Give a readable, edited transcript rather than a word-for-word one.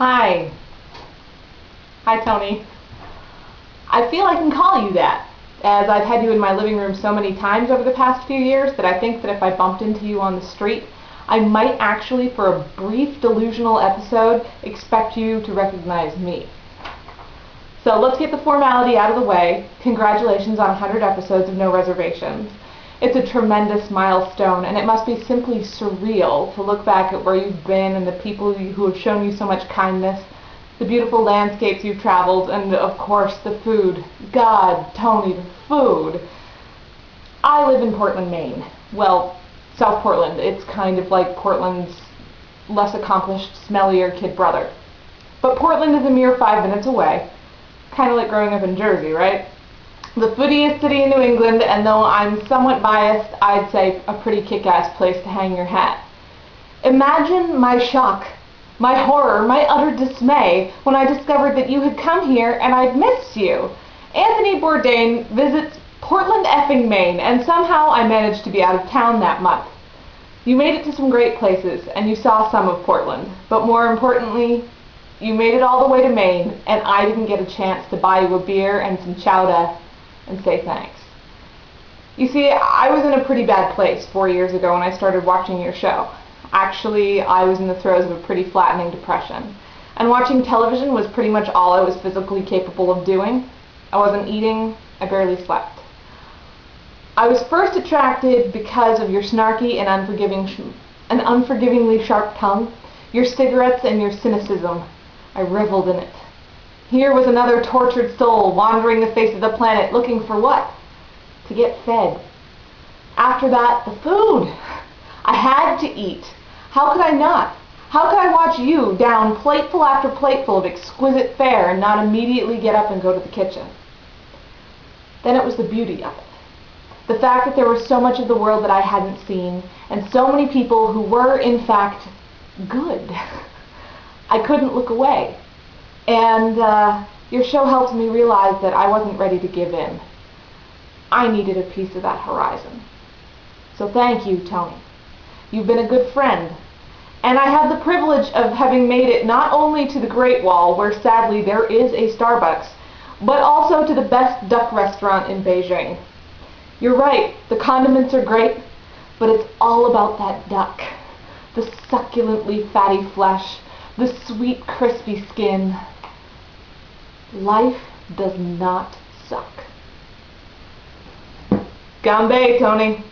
Hi. Hi, Tony. I feel I can call you that, as I've had you in my living room so many times over the past few years that I think that if I bumped into you on the street, I might actually, for a brief delusional episode, expect you to recognize me. So let's get the formality out of the way. Congratulations on 100 episodes of No Reservations. It's a tremendous milestone, and it must be simply surreal to look back at where you've been and the people who have shown you so much kindness, the beautiful landscapes you've traveled, and of course the food. God, Tony, the food. I live in Portland, Maine. Well, South Portland. It's kind of like Portland's less accomplished, smellier kid brother. But Portland is a mere 5 minutes away. Kind of like growing up in Jersey, right? The foodiest city in New England, and though I'm somewhat biased, I'd say a pretty kick-ass place to hang your hat. Imagine my shock, my horror, my utter dismay when I discovered that you had come here and I'd missed you. Anthony Bourdain visits Portland effing Maine, and somehow I managed to be out of town that month. You made it to some great places, and you saw some of Portland, but more importantly, you made it all the way to Maine, and I didn't get a chance to buy you a beer and some chowder and say thanks. You see, I was in a pretty bad place 4 years ago when I started watching your show. Actually, I was in the throes of a pretty flattening depression, and watching television was pretty much all I was physically capable of doing. I wasn't eating, I barely slept. I was first attracted because of your snarky and unforgivingly sharp tongue, your cigarettes, and your cynicism. I reveled in it. Here was another tortured soul wandering the face of the planet looking for what? To get fed. After that, the food. I had to eat. How could I not? How could I watch you down plateful after plateful of exquisite fare and not immediately get up and go to the kitchen? Then it was the beauty of it. The fact that there was so much of the world that I hadn't seen, and so many people who were, in fact, good. I couldn't look away. And your show helped me realize that I wasn't ready to give in. I needed a piece of that horizon. So thank you, Tony. You've been a good friend. And I have the privilege of having made it not only to the Great Wall, where sadly there is a Starbucks, but also to the best duck restaurant in Beijing. You're right, the condiments are great, but it's all about that duck. The succulently fatty flesh, the sweet crispy skin. Life does not suck. Gambay, Tony.